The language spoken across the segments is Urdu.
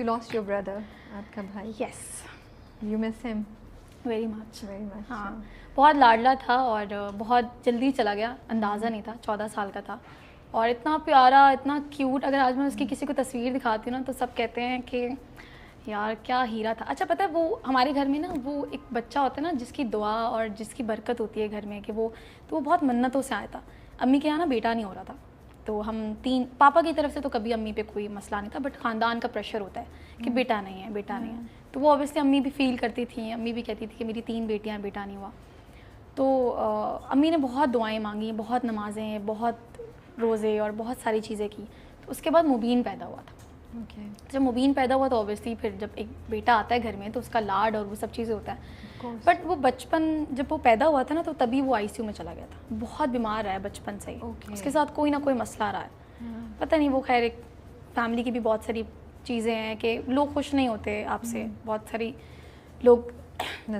you lost your brother, آپ کا بھائی. Yes. You miss him? Very much. Very much. ہاں بہت لاڈلا تھا اور بہت جلدی چلا گیا, اندازہ نہیں تھا, 14 سال کا تھا اور اتنا پیارا, اتنا کیوٹ. اگر آج میں اس کی کسی کو تصویر دکھاتی ہوں نا تو سب کہتے ہیں کہ یار کیا ہیرا تھا. اچھا پتہ ہے وہ ہمارے گھر میں نا وہ ایک بچہ ہوتا ہے نا جس کی دعا اور جس کی برکت ہوتی ہے گھر میں کہ وہ بہت منتوں سے آیا تھا. امی کے یہاں نا بیٹا نہیں ہو رہا تھا, تو ہم 3 پاپا کی طرف سے تو کبھی امی پہ کوئی مسئلہ نہیں تھا, بٹ خاندان کا پریشر ہوتا ہے کہ بیٹا نہیں ہے, بیٹا نہیں ہے. تو وہ اوبیسلی امی بھی فیل کرتی تھیں, امی بھی کہتی تھی کہ میری 3 بیٹیاں ہیں, بیٹا نہیں ہوا. تو امی نے بہت دعائیں مانگی, بہت نمازیں, بہت روزے اور بہت ساری چیزیں کی. تو اس کے بعد مبین پیدا ہوا تھا. جب مبین پیدا ہوا تو اوبیسلی پھر جب ایک بیٹا آتا ہے گھر میں تو اس کا لاڈ اور وہ سب چیزیں ہوتا ہے. بٹ وہ بچپن جب وہ پیدا ہوا تھا نا تو تبھی وہ ICU میں چلا گیا تھا. بہت بیمار رہا ہے بچپن سے ہی, اس کے ساتھ کوئی نہ کوئی مسئلہ رہا ہے. پتہ نہیں, وہ خیر ایک فیملی کی بھی بہت ساری چیزیں ہیں کہ لوگ خوش نہیں ہوتے آپ سے, بہت ساری لوگ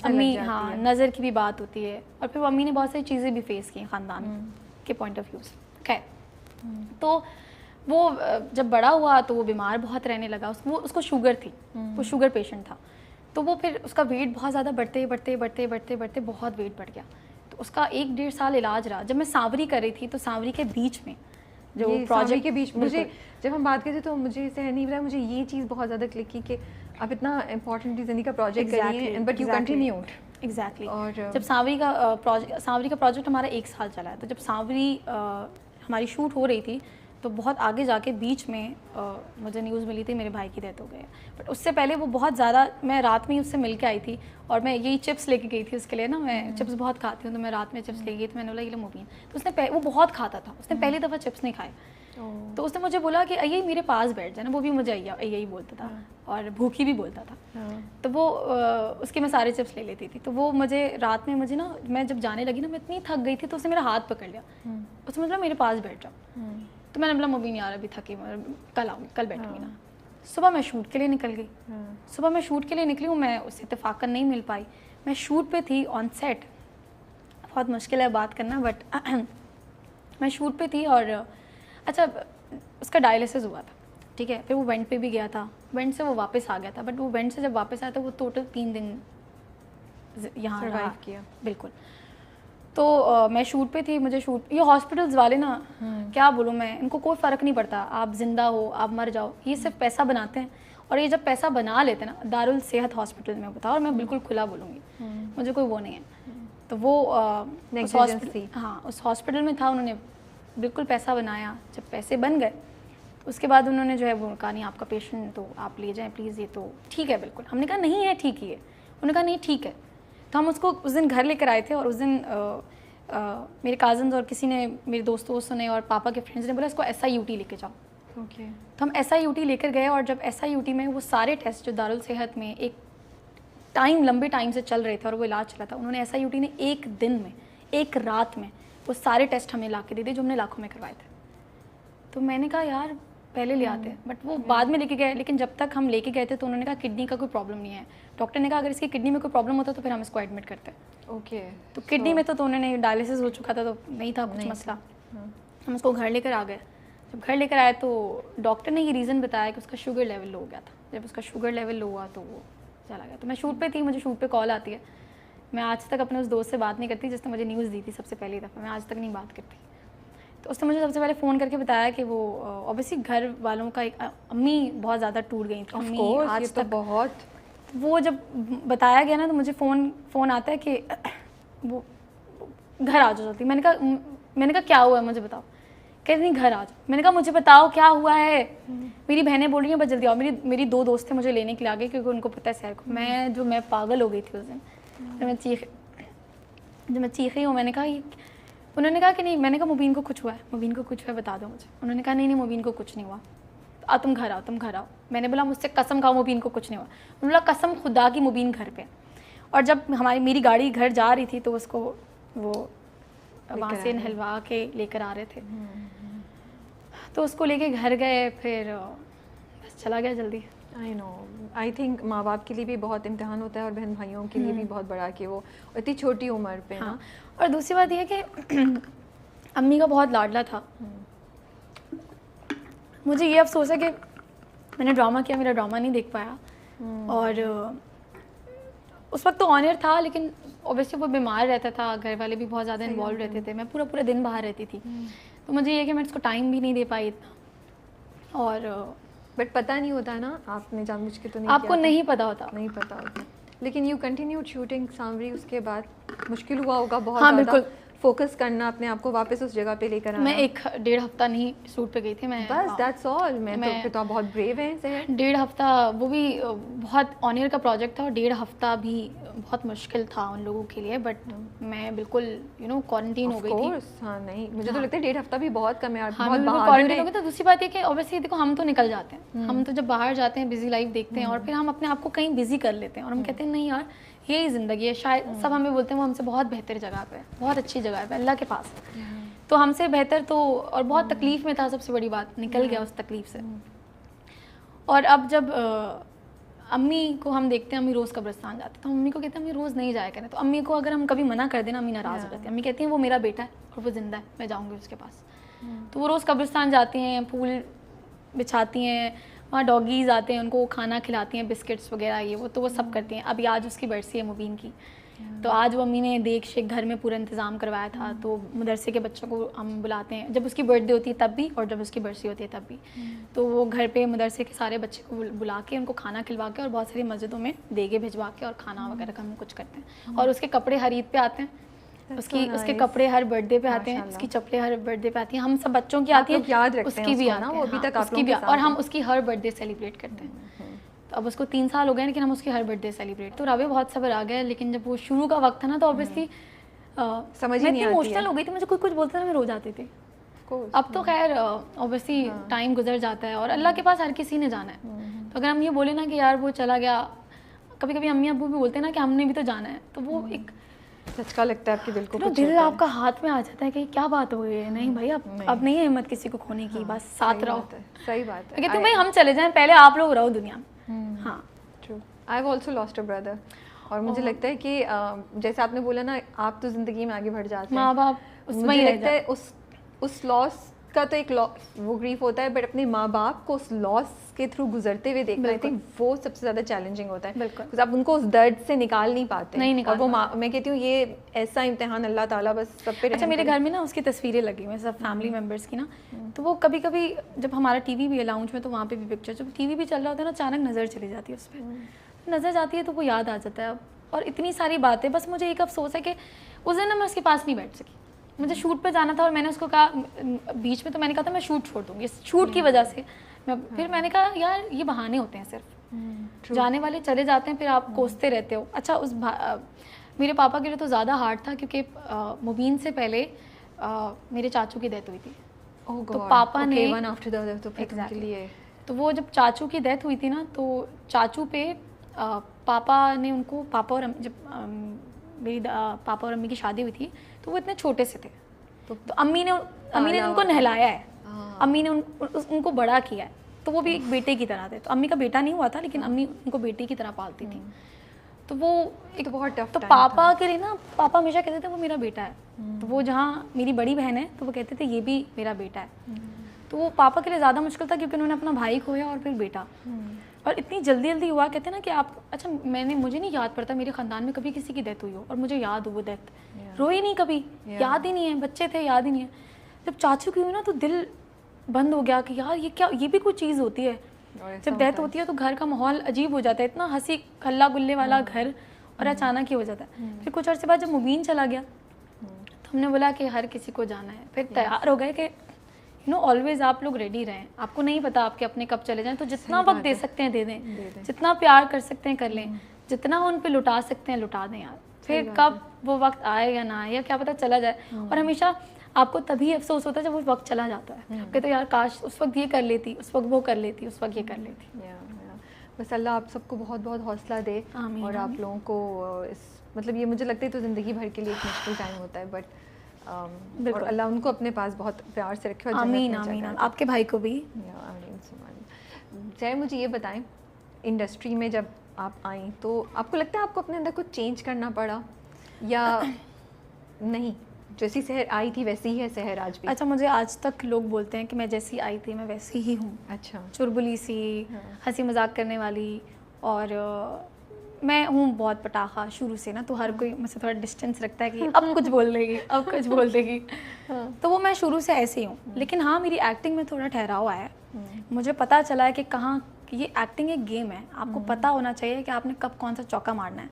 امی ہاں نظر کی بھی بات ہوتی ہے. اور پھر وہ امی نے بہت ساری چیزیں بھی فیس کی خاندان کے پوائنٹ آف ویو سے. خیر تو وہ جب بڑا ہوا تو وہ بیمار بہت رہنے لگا. اس کو شوگر تھی, وہ شوگر پیشنٹ تھا. تو وہ پھر اس کا ویٹ بہت زیادہ بڑھتے بہت ویٹ بڑھ گیا. تو اس کا 1-1.5 سال علاج رہا. جب میں سانوری کر رہی تھی تو سانوری کے بیچ میں جو پروجیکٹ کے بیچ مجھے جب ہم بات کرتے تو مجھے سہر نہیں رہا, مجھے یہ چیز بہت زیادہ کلک کی کہ آپ اتنا امپورٹنٹ زندگی کا پروجیکٹ کر رہی ہیں بٹ یو کنٹینیوڈ. ایگزیکٹلی. اور جب سانوری کا پروجیکٹ ہمارا 1 سال چلا ہے, تو جب سانوری ہماری شوٹ ہو رہی تھی تو بہت آگے جا کے بیچ میں مجھے نیوز ملی تھی میرے بھائی کی ڈیتھ ہو گئی ہے. بٹ اس سے پہلے وہ بہت زیادہ, میں رات میں ہی اس سے مل کے آئی تھی اور میں یہی چپس لے کے گئی تھی اس کے لیے نا, میں چپس بہت کھاتی ہوں تو میں رات میں چپس لے گئی تو میں نے بولا یہ لو مبین. تو اس نے وہ بہت کھاتا تھا, اس نے پہلی دفعہ چپس نہیں کھائے. تو اس نے مجھے بولا کہ یہ میرے پاس بیٹھ جائے نا, وہ بھی مجھے یہی بولتا تھا اور بھوکی بھی بولتا تھا. تو وہ اس کے میں سارے چپس لے لیتی تھی. تو وہ مجھے رات میں مجھے نا میں جب جانے لگی نا میں اتنی تھک گئی تھی تو اس نے میرا ہاتھ پکڑ لیا, اس نے مطلب میرے پاس بیٹھ جاؤ. تو میں نے بولا مبین یار ابھی تھکی, کل آؤں گی, کل بیٹھوں گی نا. صبح میں شوٹ کے لیے نکل گئی. صبح میں شوٹ کے لیے نکلی ہوں, میں اس سے اتفاقاً نہیں مل پائی. میں شوٹ پہ تھی آن سیٹ, بہت مشکل ہے بات کرنا بٹ میں شوٹ پہ تھی. اور اچھا اس کا ڈائلسس ہوا تھا, ٹھیک ہے. پھر وہ وینٹ پہ بھی گیا تھا, وینٹ سے وہ واپس آ گیا تھا. بٹ وہ وینٹ سے جب واپس آیا تھا وہ ٹوٹل 3 دن یہاں سروائیو کیا. بالکل. تو میں شوٹ پہ تھی, مجھے شوٹ, یہ ہاسپٹلز والے نا کیا بولوں میں, ان کو کوئی فرق نہیں پڑتا آپ زندہ ہو آپ مر جاؤ, یہ صرف پیسہ بناتے ہیں. اور یہ جب پیسہ بنا لیتے ہیں نا, دارالصحت ہاسپٹل میں بتاؤ, اور میں بالکل کھلا بولوں گی, مجھے کوئی وہ نہیں ہے. تو وہ ہاں اس ہاسپٹل میں تھا, انہوں نے بالکل پیسہ بنایا. جب پیسے بن گئے اس کے بعد انہوں نے جو ہے وہ کہا نہیں آپ کا پیشنٹ تو آپ لے جائیں پلیز, یہ تو ٹھیک ہے بالکل. ہم نے کہا نہیں ہے ٹھیک ہی ہے. انہوں نے کہا نہیں ٹھیک ہے. تو ہم اس کو اس دن گھر لے کر آئے تھے, اور اس دن میرے کازنز اور کسی نے, میرے دوستوں نے اور پاپا کے فرینڈس نے بولا اس کو SIUT لے کے جاؤ. تو ہم SIUT لے کر گئے, اور جب SIUT میں وہ سارے ٹیسٹ جو دارالصحت میں ایک لمبے ٹائم سے چل رہے تھے اور وہ علاج چلا تھا, انہوں نے SIUT نے 1 دن میں 1 رات میں وہ سارے ٹیسٹ ہمیں لا کے دے دیے جو ہم نے لاکھوں میں کروائے تھے. تو میں نے کہا یار پہلے لے آتے, بٹ وہ بعد میں لے کے گئے. لیکن جب تک ہم لے کے گئے تھے تو انہوں نے کہا کڈنی کا کوئی پرابلم نہیں ہے. ڈاکٹر نے کہا اگر اس کی کڈنی میں کوئی پرابلم ہوتا تو پھر ہم اس کو ایڈمٹ کرتے. اوکے. تو کڈنی میں تو انہوں نے ڈائلسس ہو چکا تھا تو نہیں تھا کچھ مسئلہ. ہم اس کو گھر لے کر آ گئے. جب گھر لے کر آئے تو ڈاکٹر نے یہ ریزن بتایا کہ اس کا شوگر لیول لو ہو گیا تھا. جب اس کا شوگر لیول لو ہوا تو وہ چلا گیا. تو میں شوٹ پہ تھی, مجھے شوٹ پہ کال آتی ہے. میں آج تک اپنے اس دوست سے بات نہیں کرتی جس نے مجھے نیوز دی تھی سب سے پہلی دفعہ, میں آج تک نہیں بات کرتی. تو اس نے مجھے سب سے پہلے فون کر کے بتایا کہ وہ اوبیسلی گھر والوں کا امی بہت زیادہ ٹوٹ گئی تھیں. امی آج تک بہت, وہ جب بتایا گیا نا تو مجھے فون آتا ہے کہ وہ گھر آ جاتی. میں نے کہا کیا ہوا ہے مجھے بتاؤ. کہتے نہیں گھر آ جاؤ. میں نے کہا مجھے بتاؤ کیا ہوا ہے. میری بہنیں بول رہی ہیں بس جلدی آؤ. میری 2 دوست تھے مجھے لینے کے لیے آ گئے کیونکہ ان کو پتہ ہے سیر کو. میں پاگل ہو گئی تھی اس دن. جب میں چیخی ہوں, میں نے کہا انہوں نے کہا کہ نہیں. میں نے کہا مبین کو کچھ ہوا ہے, مبین کو کچھ ہوا ہے بتا دو مجھے. انہوں نے کہا نہیں مبین کو کچھ نہیں ہوا, تم گھر آؤ. میں نے بولا مجھ سے قسم کھاؤ مبین کو کچھ نہیں ہوا. انہوں نے بولا قسم خدا کی مبین گھر پہ. اور جب میری گاڑی گھر جا رہی تھی تو اس کو وہ وہاں سے نہلوا کے لے کر آ رہے تھے, تو اس کو لے کے گھر گئے. پھر بس چلا گیا جلدی. آئی نو, آئی تھنک ماں باپ کے لیے بھی بہت امتحان ہوتا ہے اور بہن بھائیوں کے لیے بھی بہت بڑا کہ وہ اتنی چھوٹی عمر پہ. ہاں, اور دوسری بات یہ ہے کہ امی کا بہت لاڈلا تھا. مجھے یہ افسوس ہے کہ میں نے ڈرامہ کیا, میرا ڈرامہ نہیں دیکھ پایا. اور اس وقت تو آنر تھا, لیکن اوبیسلی وہ بیمار رہتا تھا, گھر والے بھی بہت زیادہ انوالو رہتے تھے, میں پورا دن باہر رہتی تھی, تو مجھے یہ کہ میں اس کو ٹائم بھی نہیں دے پائی اتنا. اور بٹ پتہ نہیں ہوتا ہے نا, آپ نے جان بوجھ کے تو نہیں, آپ کو نہیں پتا ہوتا, نہیں پتا ہوتا, لیکن یو کنٹینیوڈ شوٹنگ سامری. اس کے بعد مشکل ہوا ہوگا بہت ہاں زیادہ بالکل, فوکس کرنا اپنے آپ کو واپس اس جگہ پہ لے کر آنا. میں 1-1.5 ہفتہ نہیں شوٹ پہ گئی تھی, میں بس دیٹس آل. میں تو بہت بریو ہیں سہر. 1.5 ہفتہ, وہ بھی بہت آنر کا پروجیکٹ تھا, اور 1.5 ہفتہ بھی بہت مشکل تھا ان لوگوں کے لیے, بٹ میں بالکل کوارنٹین ہو گئی تھی. ہاں نہیں, مجھے تو لگتا ہے 1.5 ہفتہ بھی بہت کم ہے یار. ہاں بالکل کوارنٹین ہو گئی. تو دوسری بات یہ کہ اوبیسلی دیکھو ہم تو نکل جاتے ہیں, ہم تو جب باہر جاتے ہیں بزی لائف دیکھتے ہیں, اور پھر ہم اپنے آپ کو کہیں بزی کر لیتے ہیں, اور ہم کہتے ہیں نہیں یار یہی زندگی ہے. شاید سب ہمیں بولتے ہیں وہ ہم سے بہت بہتر جگہ پہ, بہت اچھی جگہ پہ اللہ کے پاس, تو ہم سے بہتر تو, اور بہت تکلیف میں تھا, سب سے بڑی بات نکل گیا اس تکلیف سے. اور اب جب امی کو ہم دیکھتے ہیں, امی روز قبرستان جاتے ہیں, تو امی کو کہتے ہیں امی روز نہیں جایا کریں. تو امی کو اگر ہم کبھی منع کر دیں نا, امی ناراض ہو جاتی ہیں. امی کہتی ہیں وہ میرا بیٹا ہے اور وہ زندہ ہے, میں جاؤں گی اس کے پاس. تو وہ روز قبرستان جاتی ہیں, پھول بچھاتی ہیں, وہاں ڈاگیز آتے ہیں, ان کو کھانا کھلاتی ہیں, بسکٹس وغیرہ یہ وہ, تو وہ سب کرتی ہیں. ابھی آج اس کی برسی ہے مبین کی, تو آج وہ امی نے دیکھ شیک گھر میں پورا انتظام کروایا تھا. تو مدرسے کے بچوں کو ہم بلاتے ہیں, جب اس کی برتھ ڈے ہوتی ہے تب بھی, اور جب اس کی برسی ہوتی ہے تب بھی. تو وہ گھر پہ مدرسے کے سارے بچے کو بلا کے ان کو کھانا کھلوا کے, اور بہت ساری مسجدوں میں دیگے بھجوا کے اور کھانا وغیرہ کا ہم کچھ کرتے ہیں. اور اس کے کپڑے ہر عید پہ آتے ہیں, اس کے کپڑے ہر برتھ ڈے پہ آتے ہیں, اس کی چپلیں ہر برتھ ڈے پہ آتی ہیں. ہم سب بچوں کی آتی ہیں, اس کی بھی آتی ہے, اس کی بھی, اور ہم اس کی ہر برتھ ڈے سیلیبریٹ کرتے ہیں. تو اب اس کو 3 سال ہو گئے, لیکن ہم اس کی ہر برتھ ڈے سیلیبریٹ. تو رابع بہت صبر آ گیا, لیکن جب وہ شروع کا وقت تھا نا, تو اوبیسلی سمجھ میں اتنی ایموشنل ہو گئی تھی, مجھے کچھ بولتا تھا میں رو جاتی تھی. اب تو خیر اوبیسلی ٹائم گزر جاتا ہے, اور اللہ کے پاس ہر کسی نے جانا ہے. تو اگر ہم یہ بولیں نا کہ یار وہ چلا گیا, کبھی کبھی امی ابو بھی بولتے ہیں نا کہ ہم نے بھی تو جانا ہے, تو وہ ایک جھٹکا لگتا ہے آپ کے دل کو, دل آپ کا ہاتھ میں آ جاتا ہے کہ کیا بات ہو گئی ہے. نہیں بھائی, اب نہیں ہے ہمت کسی کو کھونے کی, بس ساتھ رہو. صحیح بات ہے. کہتی ہوں بھائی ہم چلے جائیں, پہلے آپ لوگ رہو دنیا میں. ہاں true. I have also last a brother, اور مجھے لگتا ہے کہ جیسے آپ نے بولا نا, آپ تو زندگی میں آگے بڑھ جاتے ہیں, ماں باپ مجھے لگتا ہے اس لاس کا تو ایک وہ گریف ہوتا ہے, بٹ اپنے ماں باپ کو اس لاس کے تھرو گزرتے ہوئے دیکھنا, آئی تھنک وہ سب سے زیادہ چیلنجنگ ہوتا ہے. بالکل, آپ ان کو اس درد سے نکال نہیں پاتے, اور وہ میں کہتی ہوں یہ ایسا امتحان اللہ تعالیٰ بس سب پہ. اچھا میرے گھر میں نا اس کی تصویریں لگی ہوئی ہیں سب فیملی ممبرس کی نا, تو وہ کبھی کبھی جب ہمارا ٹی وی بھی ہے لاؤنج میں, تو وہاں پہ بھی پکچر, جب ٹی وی بھی چل رہا ہوتا ہے نا, اچانک نظر چلی جاتی ہے اس پہ, نظر جاتی ہے تو وہ یاد آ جاتا ہے. اور اتنی ساری باتیں, بس مجھے ایک افسوس ہے کہ اس دن میں اس کے پاس نہیں بیٹھ سکی. مجھے شوٹ پہ جانا تھا, اور میں نے اس کو کہا بیچ میں, تو میں نے کہا تھا میں شوٹ چھوڑ دوں گی شوٹ کی وجہ سے. پھر میں نے کہا یار یہ بہانے ہوتے ہیں, صرف جانے والے چلے جاتے ہیں, پھر آپ کوستے رہتے ہو. اچھا میرے پاپا کے لیے تو زیادہ ہارڈ تھا, کیونکہ مبین سے پہلے میرے چاچو کی ڈیتھ ہوئی تھی. تو پاپا نے تو وہ جب چاچو کی ڈیتھ ہوئی تھی نا, تو چاچو پہ پاپا نے ان کو, جب میری پاپا اور امی کی شادی ہوئی تھی, تو وہ اتنے چھوٹے سے تھے, تو امی نے ان کو نہلایا ہے, امی نے ان کو بڑا کیا ہے, تو وہ بھی ایک بیٹے کی طرح تھے. تو امی کا بیٹا نہیں ہوا تھا, لیکن امی ان کو بیٹے کی طرح پالتی تھی. تو وہ ایک بہت ٹف, تو پاپا کے لیے نا, پاپا ہمیشہ کہتے تھے وہ میرا بیٹا ہے. تو وہ جہاں میری بڑی بہن ہے, تو وہ کہتے تھے یہ بھی میرا بیٹا ہے. تو وہ پاپا کے لیے زیادہ مشکل تھا, کیونکہ انہوں نے اپنا بھائی کھویا اور پھر بیٹا, اور اتنی جلدی ہوا. کہتے ہیں نا کہ آپ, اچھا مجھے نہیں یاد پڑتا میرے خاندان میں کبھی کسی کی ڈیتھ ہوئی ہو, اور مجھے یاد ہو وہ ڈیتھ, روئی نہیں کبھی, یاد ہی نہیں ہے, بچے تھے یاد ہی نہیں ہے. جب چاچو کی ہوئی نا, تو دل بند ہو گیا کہ یار یہ کیا, یہ بھی کوئی چیز ہوتی ہے. جب ڈیتھ ہوتی ہے تو گھر کا ماحول عجیب ہو جاتا ہے, اتنا ہنسی ہلا گلے والا گھر, اور اچانک ہی ہو جاتا ہے. پھر کچھ عرصے بعد جب مبین چلا گیا, تو ہم نے بولا کہ ہر کسی کو جانا ہے. پھر تیار ہو گئے کہ آلویز آپ لوگ ریڈی رہیں, آپ کو نہیں پتا آپ کے اپنے کب چلے جائیں, تو جتنا وقت دے سکتے ہیں دے دیں, جتنا پیار کر سکتے ہیں کر لیں, جتنا ان پہ لٹا سکتے ہیں لٹا دیں یار. پھر کب وہ وقت آئے یا نہ آئے, یا کیا پتا چلا جائے. اور ہمیشہ آپ کو تبھی افسوس ہوتا ہے جب وہ وقت چلا جاتا ہے, کہ تو یار کاش اس وقت یہ کر لیتی, اس وقت وہ کر لیتی, اس وقت یہ کر لیتی. بس اللہ آپ سب کو بہت بہت حوصلہ دے, اور آپ لوگوں کو مطلب یہ مجھے لگتا ہے تو زندگی بھر کے لیے ایک مشکل ٹائم ہوتا ہے, بٹ اور اللہ ان کو اپنے پاس بہت پیار سے رکھے. آمین آمین, آپ کے بھائی کو بھی. چاہے مجھے یہ بتائیں, انڈسٹری میں جب آپ آئیں تو آپ کو لگتا ہے آپ کو اپنے اندر کچھ چینج کرنا پڑا یا نہیں؟ جیسی سحر آئی تھی ویسی ہی ہے سحر آج بھی؟ اچھا مجھے آج تک لوگ بولتے ہیں کہ میں جیسی آئی تھی میں ویسی ہی ہوں. اچھا. چربلی سی, ہنسی مذاق کرنے والی, اور میں ہوں بہت پٹاخہ شروع سے نا, تو ہر کوئی مجھ سے تھوڑا ڈسٹینس رکھتا ہے کہ اب کچھ بول دے گی, اب کچھ بول دے گی. تو وہ میں شروع سے ایسے ہی ہوں. لیکن ہاں میری ایکٹنگ میں تھوڑا ٹھہراؤ آیا ہے. مجھے پتہ چلا ہے کہ کہاں یہ ایکٹنگ ایک گیم ہے, آپ کو پتہ ہونا چاہیے کہ آپ نے کب کون سا چوکا مارنا ہے.